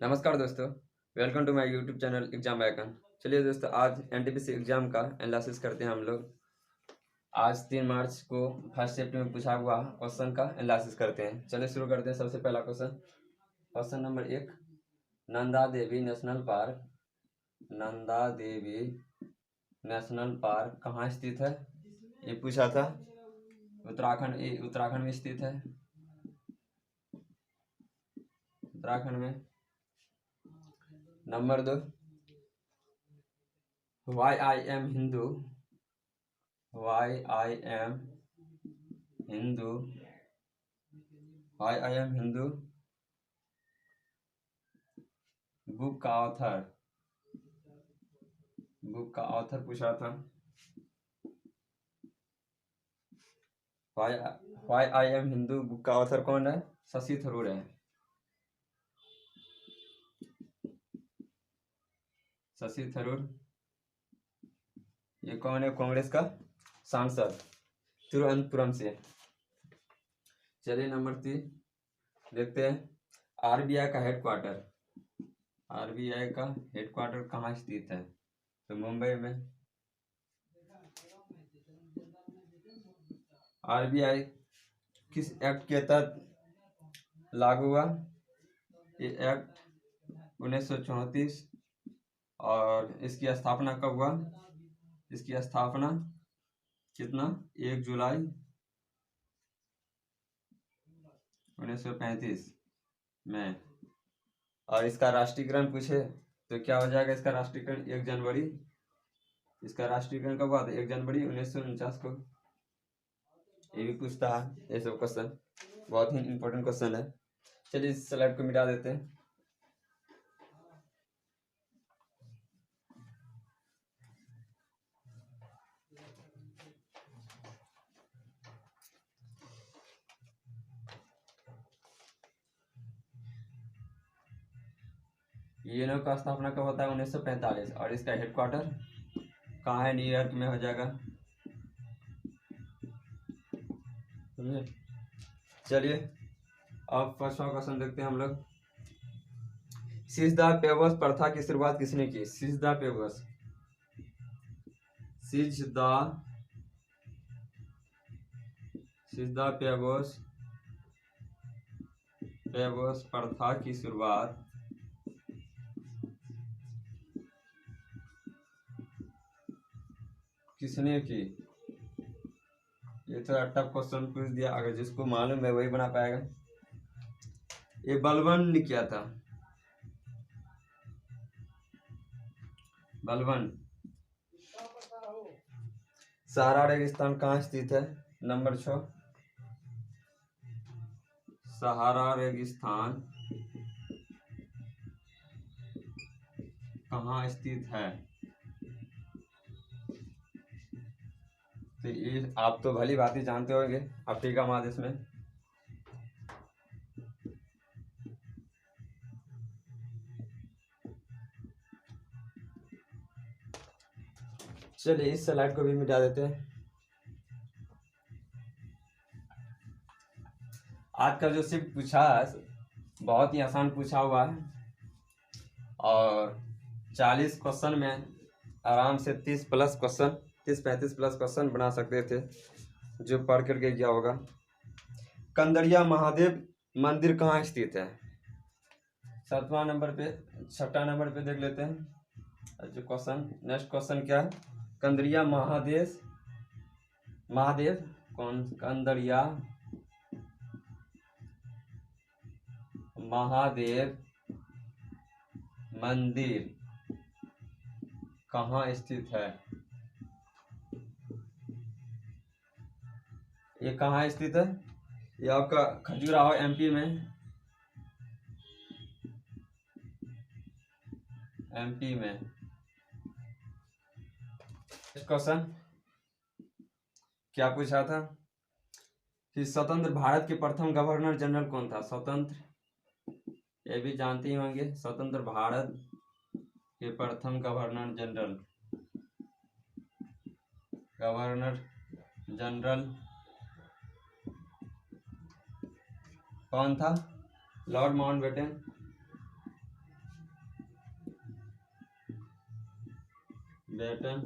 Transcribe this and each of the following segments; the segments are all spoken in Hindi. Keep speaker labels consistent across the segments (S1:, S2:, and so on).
S1: नमस्कार दोस्तों, welcome to my YouTube channel exam icon. चलिए दोस्तों, आज एनटीपीसी एग्जाम का एनालिसिस करते हैं हम लोग। आज 3 मार्च को फर्स्ट शिफ्ट में पूछा हुआ क्वेश्चन का एनालिसिस करते हैं। चलिए शुरू करते हैं। सबसे पहला question number 1, Nanda Devi national park कहाँ स्थित है? ये पूछा था। उत्तराखंड में स्थित है। उत्तराखंड में। Number 2, why I am Hindu book का ऑथर पूछा था। Why I am Hindu book का ऑथर कौन है? शशि थरूर है। शशि थरूर ये कौन है? कांग्रेस का सांसद, तिरुवनंतपुरम से। चलिए नंबर 3 देखते हैं। आरबीआई का हेडक्वार्टर कहाँ स्थित है? तो मुंबई में। आरबीआई किस एक्ट के तहत लागू हुआ? ये एक्ट 1934। और इसकी स्थापना कब हुआ? इसकी स्थापना 1 जुलाई 1935 में। और इसका राष्ट्रीयकरण पूछे तो क्या हो जाएगा? इसका राष्ट्रीयकरण 1 जनवरी। इसका राष्ट्रीयकरण कब हुआ था? 1 जनवरी 1949 को। ये भी पूछता है ये सब क्वेश्चन, बहुत ही इंपॉर्टेंट क्वेश्चन है। चलिए इस स्लाइड को मिटा देते हैं। यूएनओ का स्थापना कब होता है? 1945। और इसका हेडक्वार्टर कहाँ है? न्यूयॉर्क में हो जाएगा। चलिए अब फर्स्ट क्वेश्चन देखते हैं हम लोग। सिजदा पेबोस प्रथा की शुरुआत किसने की? सिजदा पेबोस प्रथा की शुरुआत किसने की? ये थोड़ा टफ क्वेश्चन पूछ दिया, अगर जिसको मालूम है वही बना पाएगा। ये बलबन ने किया था। बलबन। सहारा रेगिस्तान कहाँ स्थित है? नंबर 6, सहारा रेगिस्तान कहाँ स्थित है? तो ये आप तो भली भांति जानते होंगे, अफ्रीका महादेश में। चलिए इस स्लाइड को भी मिटा देते हैं। आज का जो शिफ्ट पूछा है बहुत ही आसान पूछा हुआ है, और 40 क्वेश्चन में आराम से 30-35 प्लस क्वेश्चन बना सकते थे जो पढ़ करके गया होगा। कंदरिया महादेव मंदिर कहाँ स्थित है? 6 नंबर पे देख लेते हैं जो क्वेश्चन। नेक्स्ट क्वेश्चन क्या है? कंदरिया कंदरिया महादेव मंदिर कहाँ स्थित है? ये कहाँ स्थित है? ये आपका खजुराहो एमपी में। क्वेश्चन क्या पूछा था कि स्वतंत्र भारत के प्रथम गवर्नर जनरल कौन था? ये भी जानते ही होंगे। स्वतंत्र भारत के प्रथम गवर्नर जनरल कौन था? Lord Mountbatten. बेटन।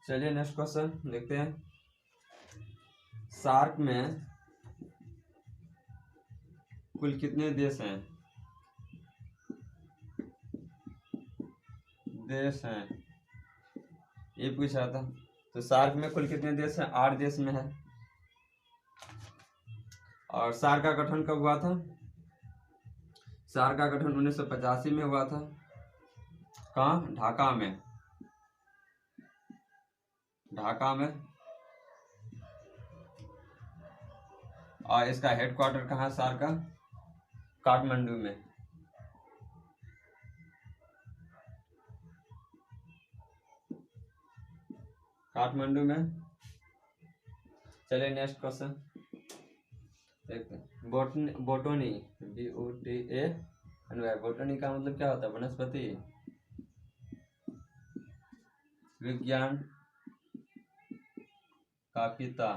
S1: चलिए नेक्स्ट क्वेश्चन देखते हैं। सार्क में कुल कितने देश हैं? ये पूछा था। तो सार्क में कुल कितने देश हैं? 8 देश में है। और सार्क का गठन कब हुआ था? सार्क का गठन 1985 में हुआ था। कहाँ? ढाका में। ढाका में। और इसका हेडक्वार्टर कहाँ है सार्क का? काठमांडू में। काठमांडू में। चलिए नेक्स्ट क्वेश्चन देखते हैं। बोटनी BOTA बोटनी का मतलब क्या होता है? वनस्पति विज्ञान का पिता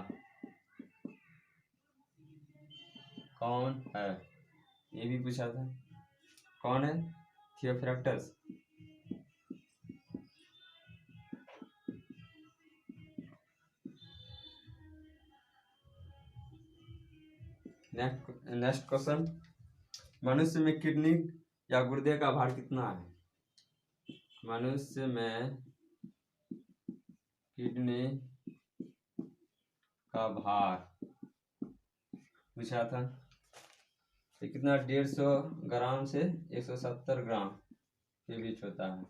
S1: कौन है? ये भी पूछा था। कौन है? थियोफ्रैक्टस। Next question. मनुष्य में किडनी या गुर्दे का भार कितना है? मनुष्य में किडनी का भार पूछा था। ये कितना? 150 ग्राम से 170 ग्राम के बीच होता है।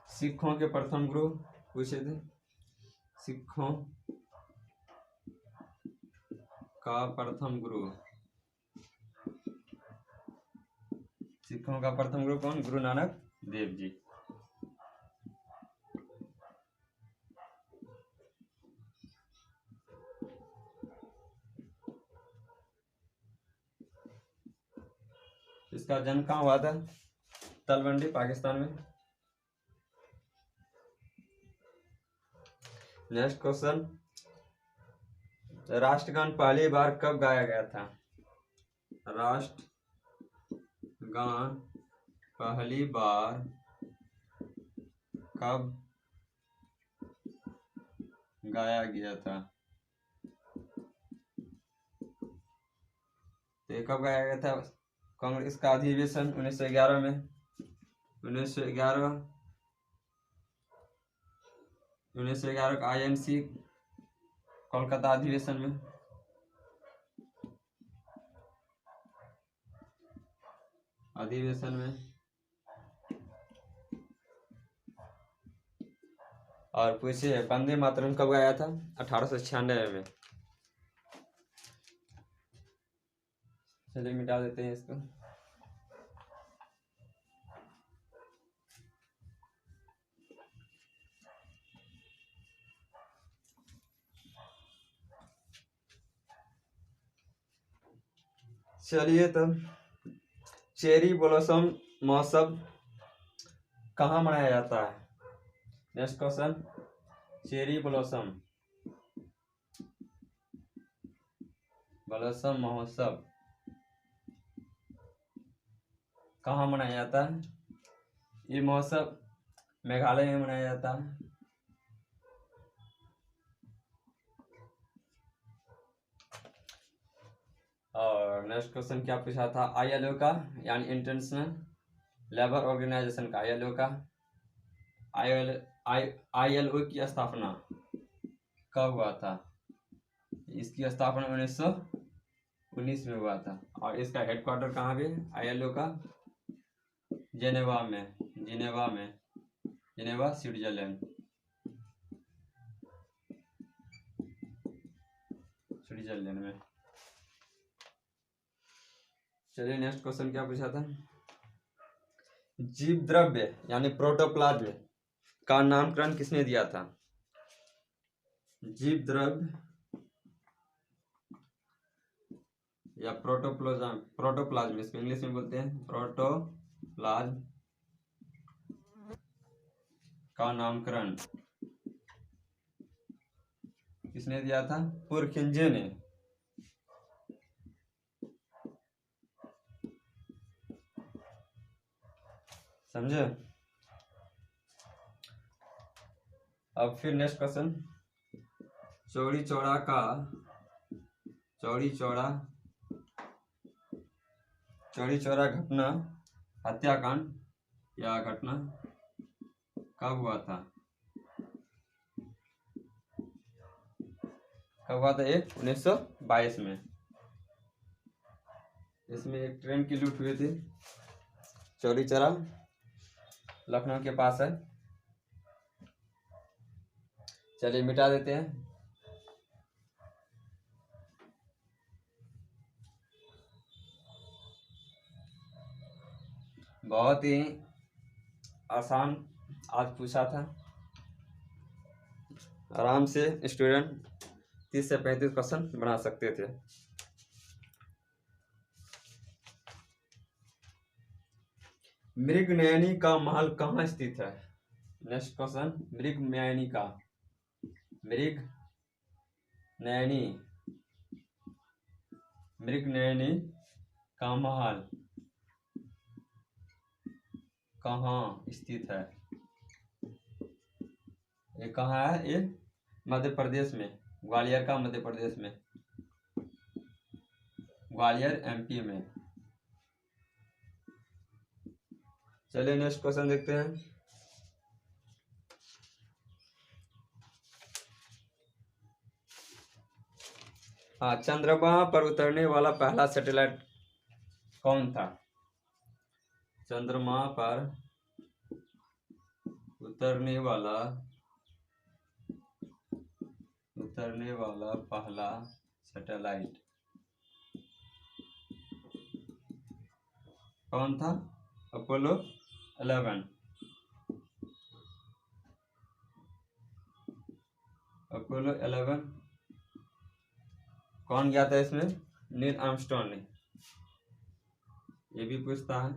S1: सिखों के प्रथम गुरु पूछे थे। सिखों का प्रथम गुरु। सिखों का प्रथम गुरु कौन? गुरु नानक देव जी। इसका जन्म कहाँ हुआ था? तलवंडी, पाकिस्तान में। Next question. राष्ट्रगान पहली बार कब गाया गया था? राष्ट्रगान पहली बार कब गाया गया था? तो कब गाया गया था? कांग्रेस का अधिवेशन 1911 में। 1911 का INC कोलकाता अधिवेशन में। और पूछिए वंदे मातरम कब गाया था? 1896 में। चलिए मिटा देते हैं इसको। चलिए तब चेरी ब्लॉसम महोत्सव कहाँ मनाया जाता है? Next question. चेरी ब्लॉसम महोत्सव कहाँ मनाया जाता है? ये महोत्सव मेघालय में मनाया जाता है। और नेक्स्ट क्वेश्चन क्या पूछा था? ILO का यानी इंटरनेशनल लेबर ऑर्गेनाइजेशन का ILO का ILO की स्थापना कब हुआ था? इसकी स्थापना 1919 में हुआ था। और इसका हेडक्वार्टर कहाँ पे? ILO का जेनेवा में। जेनेवा स्विट्जरलैंड में। चलिए नेक्स्ट क्वेश्चन क्या पूछा था? जीव द्रव्य यानी प्रोटोप्लाज्म का नामकरण किसने दिया था? जीव द्रव्य या प्रोटोप्लाज्म इसको इंग्लिश में बोलते हैं। प्रोटोप्लाज्म का नामकरण किसने दिया था? पुरखिंजे ने। समझे? अब फिर नेक्स्ट क्वेश्चन, चौड़ी चौरा घटना हत्याकांड या घटना कब हुआ था? कब हुआ था? ये 1922 में। इसमें एक ट्रेन की लूट हुई थी, चौरी चौरा लखनऊ के पास है। चलिए मिटा देते हैं। बहुत ही आसान आज पूछा था, आराम से स्टूडेंट 30 से 35 क्वेश्चन बना सकते थे। मृगनयनी का महल कहाँ स्थित है? नेक्स्ट क्वेश्चन, मृगनयनी का महल कहाँ स्थित है? ये कहाँ है? ये मध्य प्रदेश में, ग्वालियर का मध्य प्रदेश में, ग्वालियर एमपी में। चलिए नेक्स्ट क्वेश्चन देखते हैं। हाँ, चंद्रमा पर उतरने वाला पहला सैटेलाइट कौन था? चंद्रमा पर उतरने वाला पहला सैटेलाइट कौन था? अपोलो 11। अपोलो 11 कौन गया था इसमें? नील आर्मस्ट्रॉन्ग ने। ये भी पूछता है,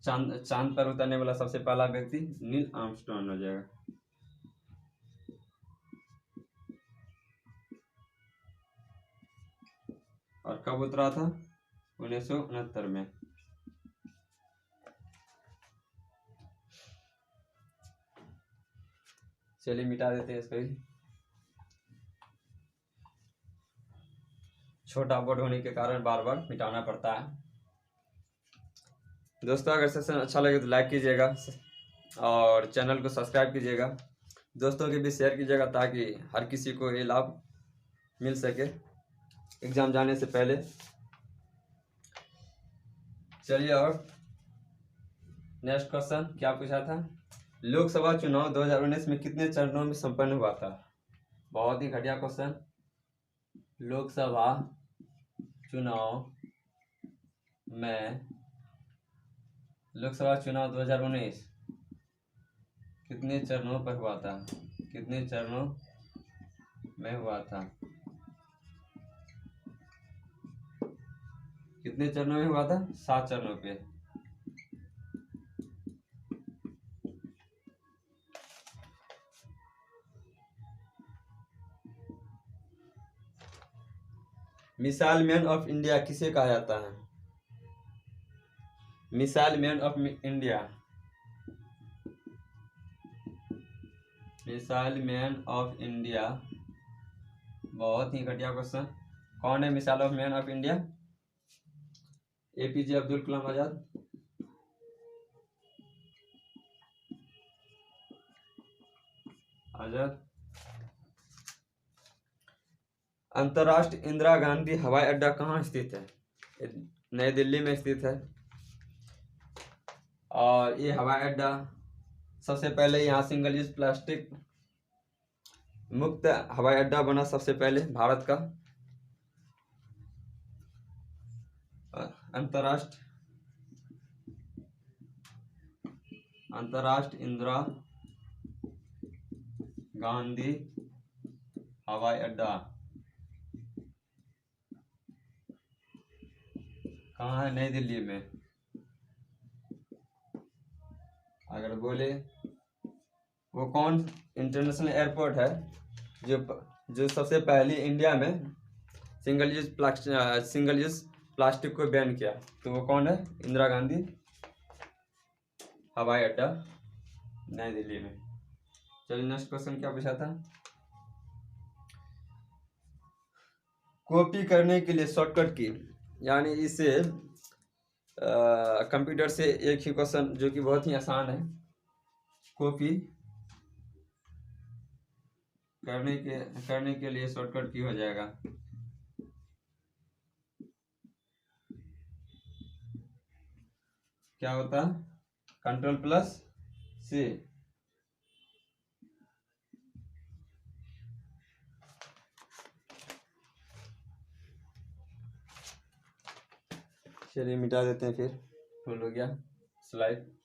S1: चांद पर उतरने वाला सबसे पहला व्यक्ति नील आर्मस्ट्रॉन्ग हो जाएगा। और कब उतरा था? 1969 में। चलिए मिटा देते हैं इसको भी, छोटा बोर्ड होने के कारण बार बार मिटाना पड़ता है। दोस्तों अगर सेशन अच्छा लगे तो लाइक कीजिएगा और चैनल को सब्सक्राइब कीजिएगा, दोस्तों के भी शेयर कीजिएगा ताकि हर किसी को ये लाभ मिल सके एग्जाम जाने से पहले। चलिए और नेक्स्ट क्वेश्चन क्या पूछा था? लोकसभा चुनाव 2019 में कितने चरणों में संपन्न हुआ था? बहुत ही घटिया क्वेश्चन। लोकसभा चुनाव 2019 कितने चरणों पर हुआ था? कितने चरणों में हुआ था? कितने चरणों में हुआ था? 7 चरणों पे। मिसाइल मैन ऑफ इंडिया किसे कहा जाता है? Missile man of India, missile man of India, बहुत ही घटिया क्वेश्चन। कौन है missile of man of India? APJ Abdul Kalam Azad. अंतर्राष्ट्रीय इंदिरा गांधी हवाई अड्डा कहाँ स्थित है? नई दिल्ली में स्थित है। और ये हवाई अड्डा सबसे पहले यहाँ सिंगल यूज प्लास्टिक मुक्त हवाई अड्डा बना सबसे पहले भारत का। अंतर्राष्ट्रीय इंदिरा गांधी हवाई अड्डा कहाँ है? नई दिल्ली में। अगर बोले वो कौन इंटरनेशनल एयरपोर्ट है जो जो सबसे पहली इंडिया में सिंगल यूज प्लास्टिक को बैन किया, तो वो कौन है? इंदिरा गांधी हवाई अड्डा नई दिल्ली में। चलिए नेक्स्ट क्वेश्चन क्या पूछा था? कॉपी करने के लिए शॉर्टकट की, यानी इसे कंप्यूटर से एक ही क्वेश्चन जो कि बहुत ही आसान है, कॉपी करने के लिए शॉर्टकट की हो जाएगा क्या होता है? Ctrl+C। चलिए मिटा देते हैं, फिर फुल हो गया स्लाइड।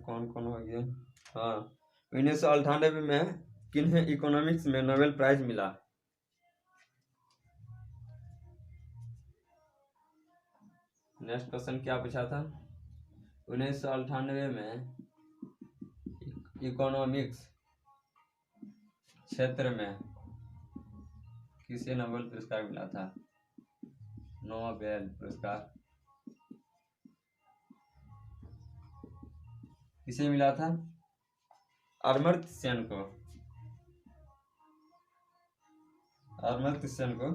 S1: कौन कौन हो गया? हाँ, 1998 में किन्हें इकोनॉमिक्स में नोबेल प्राइज मिला? नेक्स्ट क्वेश्चन क्या पूछा था? 1998 में इकोनॉमिक्स क्षेत्र में किसे नोबेल पुरस्कार मिला था? नोबेल पुरस्कार किसे मिला था? अमर्त्य सेन को। अमर्त्य सेन को।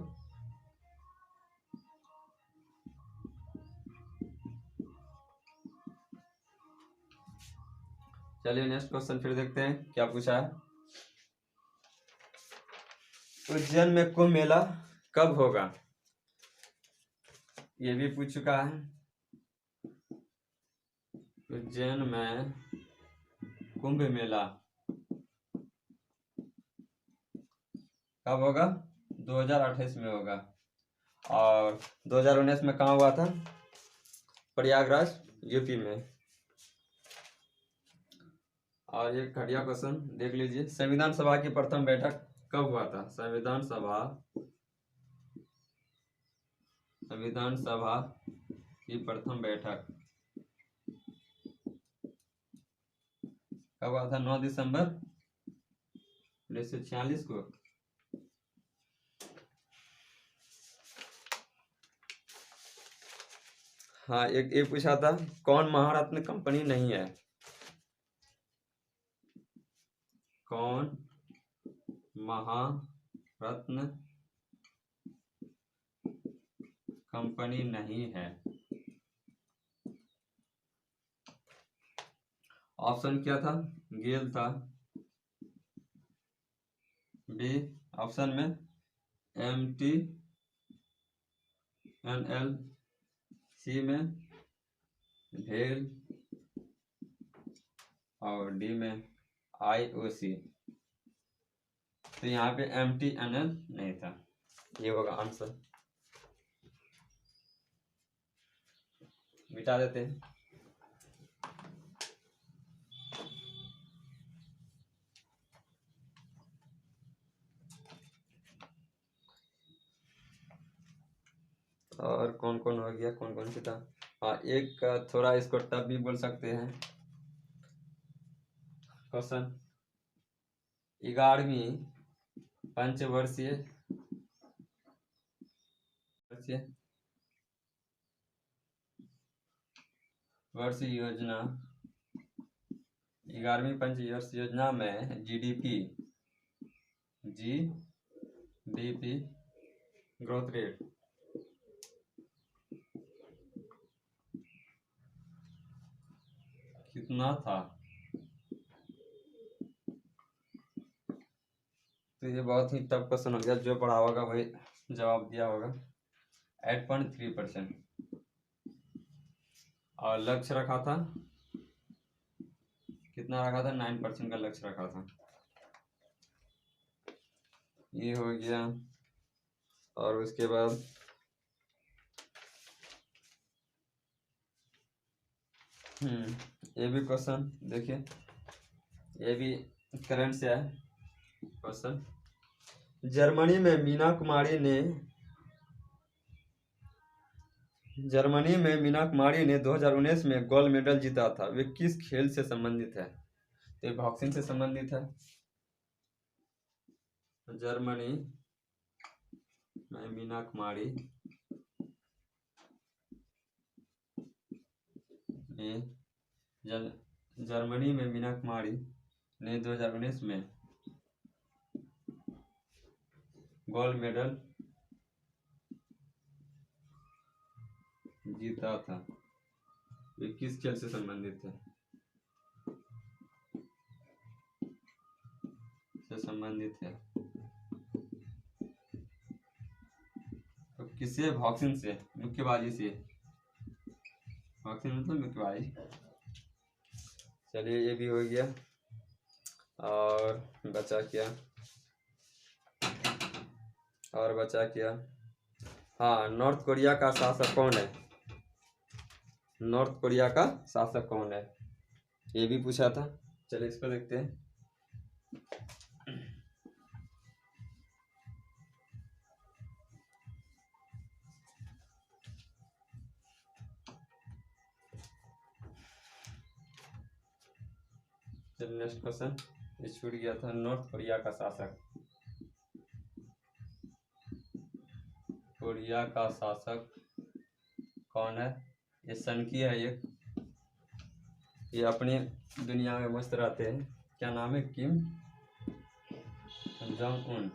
S1: चलिए नेक्स्ट क्वेश्चन फिर देखते हैं क्या पूछा है। उज्जैन में कुंभ मेला कब होगा? ये भी पूछ चुका है। उज्जैन में कुंभ मेला कब होगा? 2028 में होगा। और 2019 में कहाँ हुआ था? प्रयागराज, यूपी में। और एक घटिया क्वेश्चन देख लीजिए, संविधान सभा की प्रथम बैठक कब हुआ था? संविधान सभा की प्रथम बैठक कब हुआ था? 9 दिसंबर 1946 को। हाँ, एक पूछा था, कौन महारत्न कंपनी नहीं है? कौन महारत्न कंपनी नहीं है? ऑप्शन क्या था? गेल था, बी ऑप्शन में MTNL, सी में भेल और डी में IOC। तो यहाँ पे MTNL नहीं था, ये होगा आंसर। मिटा देते हैं। और कौन कौन हो गया, कौन कौन सी था? हाँ, एक थोड़ा इसको टफ भी बोल सकते हैं क्वेश्चन। 11वीं पंचवर्षीय योजना, 11वीं पंचवर्षीय योजना में GDP ग्रोथ रेट कितना था? तो ये बहुत ही टफ क्वेश्चन हो गया, जो पढ़ा होगा वही जवाब दिया होगा। 8.3%। और लक्ष्य रखा था कितना? रखा था 9% का लक्ष्य रखा था। ये हो गया। और उसके बाद ये भी क्वेश्चन देखिए, ये भी करंट से है क्वेश्चन। जर्मनी में मीना कुमारी ने 2019 में गोल्ड मेडल जीता था। वे किस खेल से संबंधित है? तो बॉक्सिंग से संबंधित है। जर्मनी में मीना कुमारी ने जर्मनी में मीना कुमारी ने 2019 में गोल्ड मेडल जीता था। वे किस खेल से संबंधित है? तो किससे? बॉक्सिंग से, मुक्केबाजी से। बॉक्सिंग मतलब मुक्केबाजी। चलिए, ये भी हो गया। और बचा क्या? हाँ, नॉर्थ कोरिया का शासक कौन है? नॉर्थ कोरिया का शासक कौन है? ये भी पूछा था। चलिए इसको देखते हैं। चलिए नेक्स्ट क्वेश्चन, ये छूट गया था। नॉर्थ कोरिया का शासक कौन है? ये सन की है। ये अपनी दुनिया में मस्त रहते हैं। क्या नाम है? Kim Jong Un.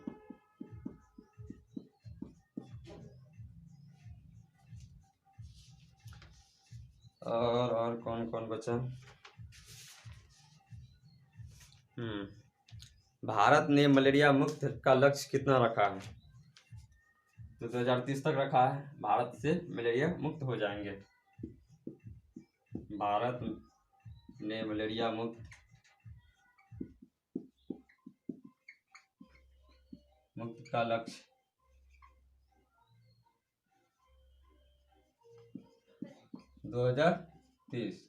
S1: और कौन बचा? भारत ने मलेरिया मुक्त का लक्ष्य कितना रखा है? तो 2030 तक रखा है। भारत से मलेरिया मुक्त हो जाएंगे। भारत ने मलेरिया मुक्त का लक्ष्य 2030।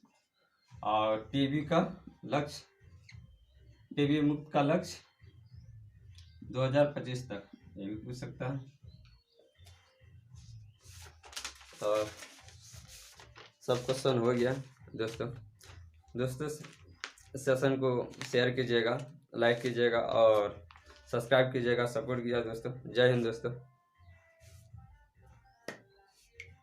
S1: और टीबी मुक्त का लक्ष्य 2025 तक। ये भी पूछ सकता है। तो सब क्वेश्चन हो गया दोस्तों। सेशन को शेयर कीजिएगा, लाइक कीजिएगा और सब्सक्राइब कीजिएगा। सपोर्ट किया दोस्तों। जय हिंद दोस्तों।